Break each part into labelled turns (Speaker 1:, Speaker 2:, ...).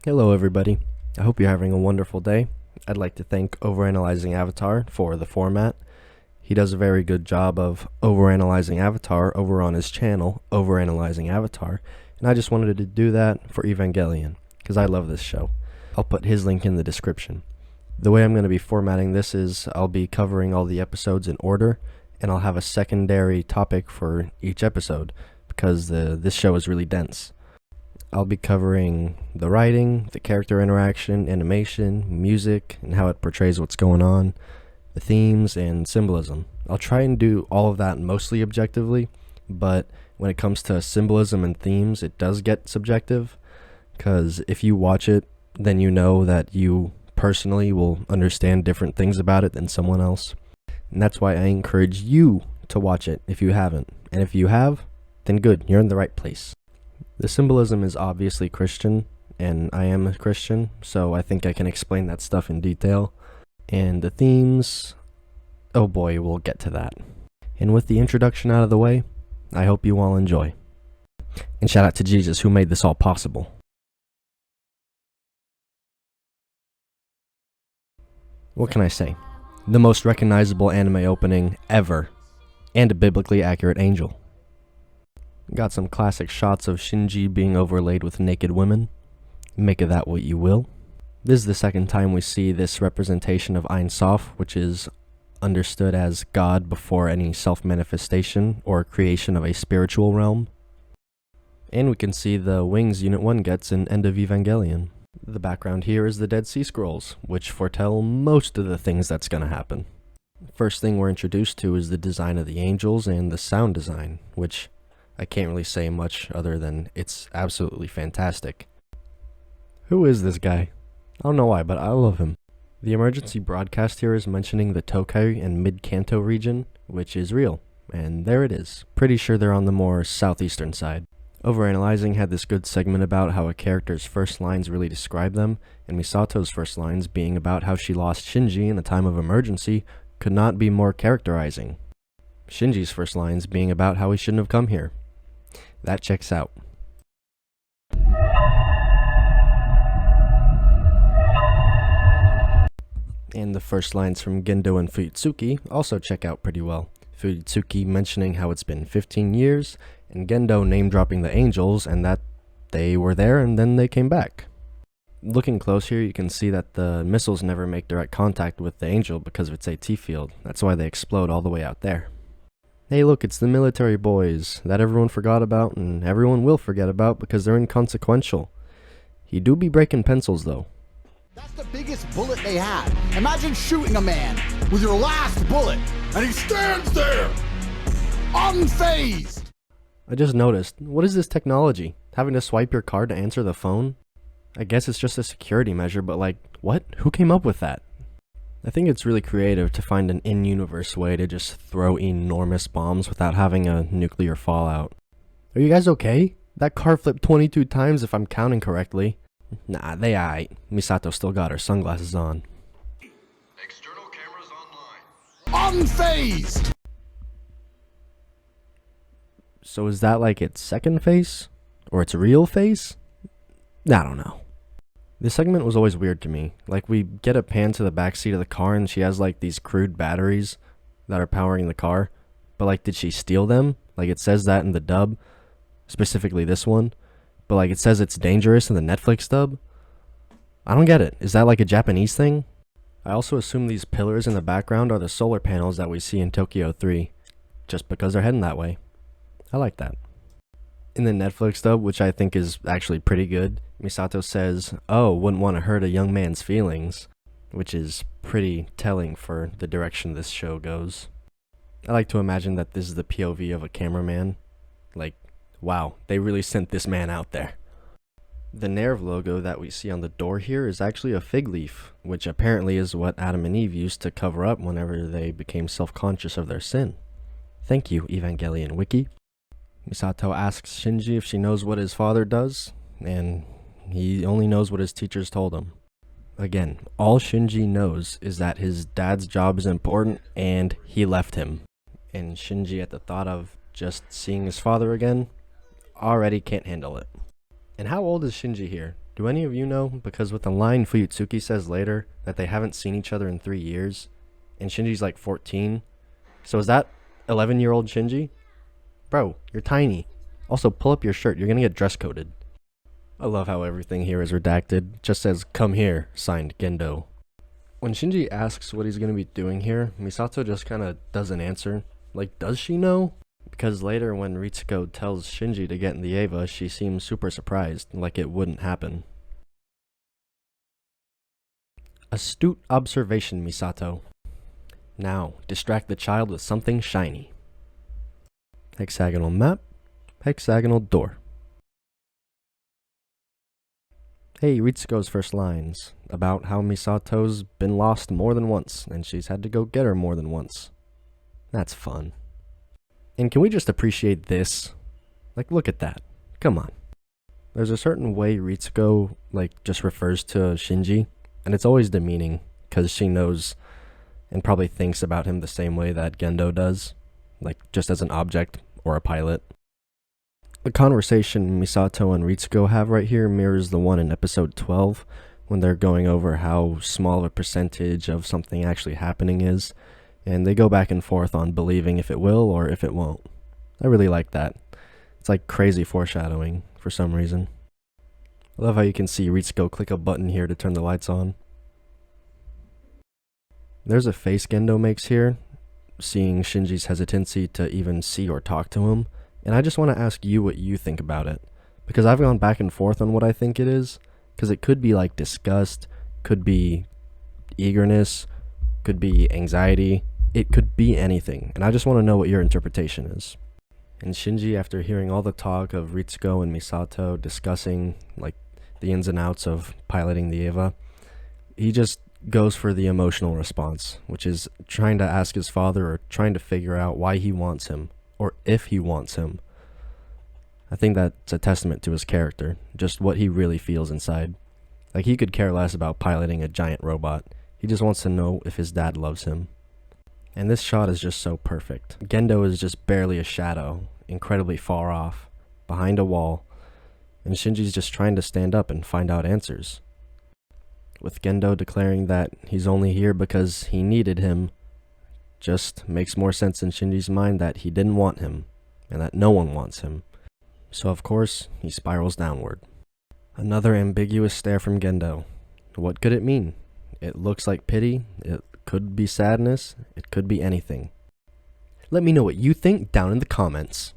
Speaker 1: Hello everybody, I hope you're having a wonderful day. I'd like to thank Overanalyzing Avatar for the format. He does a very good job of overanalyzing Avatar over on his channel, Overanalyzing Avatar, and I just wanted to do that for Evangelion, because I love this show. I'll put his link in the description. The way I'm going to be formatting this is I'll be covering all the episodes in order, and I'll have a secondary topic for each episode, because this show is really dense. I'll be covering the writing, the character interaction, animation, music, and how it portrays what's going on, the themes, and symbolism. I'll try and do all of that mostly objectively, but when it comes to symbolism and themes, it does get subjective, because if you watch it, then you know that you personally will understand different things about it than someone else. And that's why I encourage you to watch it if you haven't. And if you have, then good, you're in the right place. The symbolism is obviously Christian, and I am a Christian, so I think I can explain that stuff in detail. And the themes, oh boy, we'll get to that. And with the introduction out of the way, I hope you all enjoy. And shout out to Jesus who made this all possible. What can I say? The most recognizable anime opening ever, and a biblically accurate angel. Got some classic shots of Shinji being overlaid with naked women. Make of that what you will. This is the second time we see this representation of Ein Sof, which is understood as God before any self-manifestation or creation of a spiritual realm. And we can see the wings Unit 1 gets in End of Evangelion. The background here is the Dead Sea Scrolls, which foretell most of the things that's gonna happen. First thing we're introduced to is the design of the angels and the sound design, which I can't really say much other than it's absolutely fantastic. Who is this guy? I don't know why, but I love him. The emergency broadcast here is mentioning the Tokai and Mid-Kanto region, which is real. And there it is. Pretty sure they're on the more southeastern side. Overanalyzing had this good segment about how a character's first lines really describe them, and Misato's first lines being about how she lost Shinji in a time of emergency could not be more characterizing. Shinji's first lines being about how he shouldn't have come here. That checks out. And the first lines from Gendo and Fuyutsuki also check out pretty well. Fuyutsuki mentioning how it's been 15 years, and Gendo name-dropping the angels and that they were there and then they came back. Looking close here, you can see that the missiles never make direct contact with the angel because of its AT field. That's why they explode all the way out there. Hey look, it's the military boys that everyone forgot about and everyone will forget about because they're inconsequential. He do be breaking pencils though.
Speaker 2: That's the biggest bullet they have. Imagine shooting a man with your last bullet and he stands there, unfazed.
Speaker 1: I just noticed, what is this technology? Having to swipe your card to answer the phone? I guess it's just a security measure, but like, what? Who came up with that? I think it's really creative to find an in-universe way to just throw enormous bombs without having a nuclear fallout. Are you guys okay? That car flipped 22 times if I'm counting correctly. Nah, they aight. Misato still got her sunglasses on.
Speaker 3: External cameras online.
Speaker 2: Unfazed!
Speaker 1: So is that like its second face? Or its real face? I don't know. This segment was always weird to me. Like, we get a pan to the backseat of the car and she has like these crude batteries that are powering the car. But like, did she steal them? Like, it says that in the dub. Specifically this one. But like, it says it's dangerous in the Netflix dub. I don't get it. Is that like a Japanese thing? I also assume these pillars in the background are the solar panels that we see in Tokyo 3. Just because they're heading that way. I like that. In the Netflix dub, which I think is actually pretty good, Misato says, "Oh, wouldn't want to hurt a young man's feelings," which is pretty telling for the direction this show goes. I like to imagine that this is the POV of a cameraman. Like, wow, they really sent this man out there. The Nerve logo that we see on the door here is actually a fig leaf, which apparently is what Adam and Eve used to cover up whenever they became self-conscious of their sin. Thank you, Evangelion Wiki. Misato asks Shinji if she knows what his father does, and he only knows what his teachers told him. Again, all Shinji knows is that his dad's job is important and he left him. And Shinji, at the thought of just seeing his father again, already can't handle it. And how old is Shinji here? Do any of you know? Because with the line Fuyutsuki says later that they haven't seen each other in 3 years, and Shinji's like 14. So is that 11-year-old Shinji? Bro, you're tiny. Also, pull up your shirt. You're gonna get dress coded. I love how everything here is redacted. Just says, "Come here," signed Gendo. When Shinji asks what he's gonna be doing here, Misato just kinda doesn't answer. Like, does she know? Because later when Ritsuko tells Shinji to get in the Eva, she seems super surprised, like it wouldn't happen. Astute observation, Misato. Now, distract the child with something shiny. Hexagonal map, hexagonal door. Hey, Ritsuko's first lines, about how Misato's been lost more than once, and she's had to go get her more than once. That's fun. And can we just appreciate this? Like, look at that. Come on. There's a certain way Ritsuko, just refers to Shinji, and it's always demeaning, because she knows and probably thinks about him the same way that Gendo does, just as an object or a pilot. The conversation Misato and Ritsuko have right here mirrors the one in episode 12, when they're going over how small of a percentage of something actually happening is, and they go back and forth on believing if it will or if it won't. I really like that. It's like crazy foreshadowing for some reason. I love how you can see Ritsuko click a button here to turn the lights on. There's a face Gendo makes here, seeing Shinji's hesitancy to even see or talk to him, and I just want to ask you what you think about it, because I've gone back and forth on what I think it is, because it could be like disgust, could be eagerness, could be anxiety, it could be anything, and I just want to know what your interpretation is. And Shinji, after hearing all the talk of Ritsuko and Misato discussing the ins and outs of piloting the Eva, he just goes for the emotional response, which is trying to ask his father or trying to figure out why he wants him, or if he wants him. I think that's a testament to his character, just what he really feels inside. He could care less about piloting a giant robot. He just wants to know if his dad loves him. And this shot is just so perfect. Gendo is just barely a shadow, incredibly far off, behind a wall, and Shinji's just trying to stand up and find out answers. With Gendo declaring that he's only here because he needed him, just makes more sense in Shinji's mind that he didn't want him, and that no one wants him. So of course, he spirals downward. Another ambiguous stare from Gendo. What could it mean? It looks like pity, it could be sadness, it could be anything. Let me know what you think down in the comments.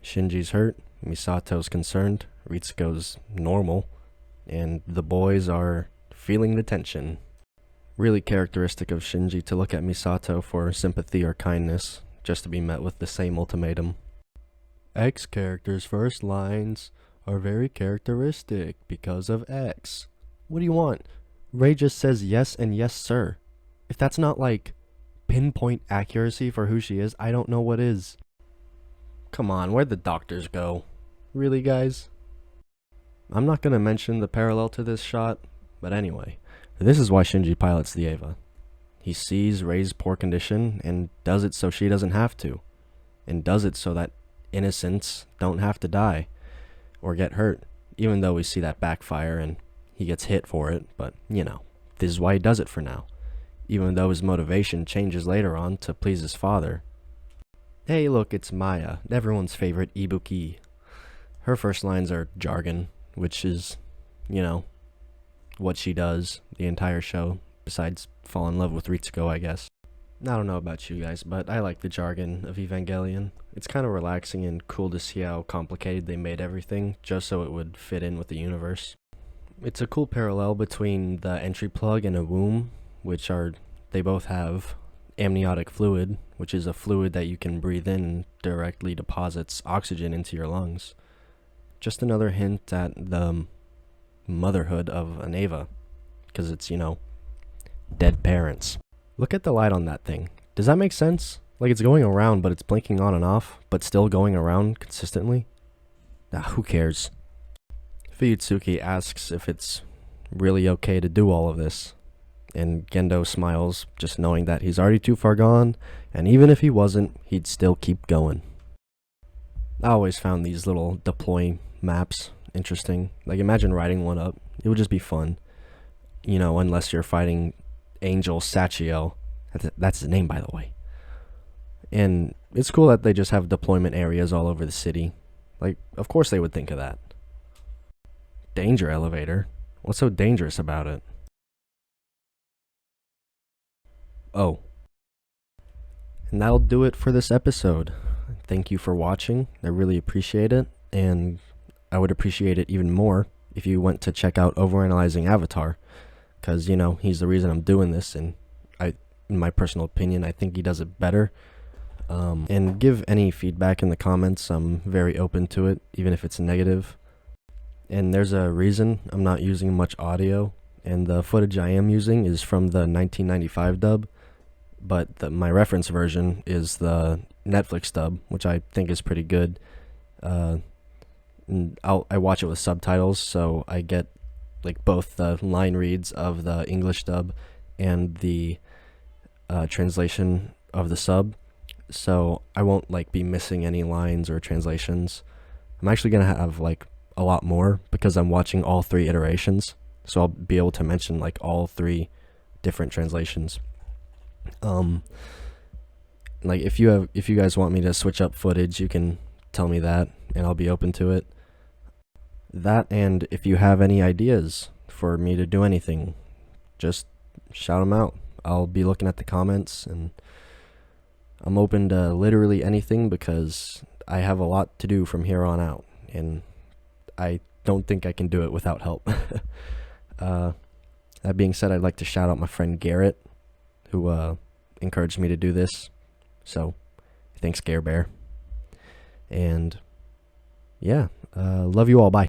Speaker 1: Shinji's hurt, Misato's concerned, Ritsuko's normal, and the boys are feeling the tension. Really characteristic of Shinji to look at Misato for sympathy or kindness, just to be met with the same ultimatum. X character's first lines are very characteristic because of X. What do you want? Ray just says yes and yes sir. If that's not pinpoint accuracy for who she is, I don't know what is. Come on, where'd the doctors go? Really, guys? I'm not gonna mention the parallel to this shot, but anyway, this is why Shinji pilots the Eva. He sees Ray's poor condition and does it so she doesn't have to, and does it so that innocents don't have to die or get hurt, even though we see that backfire and he gets hit for it, but this is why he does it for now, even though his motivation changes later on to please his father. Hey look, it's Maya, everyone's favorite Ibuki. Her first lines are jargon, which is, what she does the entire show, besides fall in love with Ritsuko, I guess. I don't know about you guys, but I like the jargon of Evangelion. It's kind of relaxing and cool to see how complicated they made everything, just so it would fit in with the universe. It's a cool parallel between the entry plug and a womb, they both have amniotic fluid, which is a fluid that you can breathe in and directly deposits oxygen into your lungs. Just another hint at the motherhood of an Eva, because it's, dead parents. Look at the light on that thing. Does that make sense? It's going around, but it's blinking on and off, but still going around consistently? Who cares? Fuyutsuki asks if it's really okay to do all of this, and Gendo smiles, just knowing that he's already too far gone, and even if he wasn't, he'd still keep going. I always found these little deploy maps interesting. Like, imagine riding one up. It would just be fun. You know, unless you're fighting Angel Sachiel. That's his name, by the way. And it's cool that they just have deployment areas all over the city. Like, of course they would think of that. Danger elevator? What's so dangerous about it? Oh. And that'll do it for this episode. Thank you for watching. I really appreciate it. And I would appreciate it even more if you went to check out Overanalyzing Avatar. Because, you know, he's the reason I'm doing this. And in my personal opinion, I think he does it better. And give any feedback in the comments. I'm very open to it, even if it's negative. And there's a reason I'm not using much audio. And the footage I am using is from the 1995 dub. But my reference version is the Netflix dub, which I think is pretty good. And I watch it with subtitles, so I get like both the line reads of the English dub and the translation of the sub. So I won't like be missing any lines or translations. I'm actually gonna have like a lot more because I'm watching all 3 iterations, so I'll be able to mention like all 3 different translations. Like if you guys want me to switch up footage, you can tell me that and I'll be open to it. That, and if you have any ideas for me to do anything, just shout them out. I'll be looking at the comments, and I'm open to literally anything because I have a lot to do from here on out, and I don't think I can do it without help. That being said, I'd like to shout out my friend Garrett, who encouraged me to do this. So, thanks, Gare Bear. And yeah, love you all. Bye.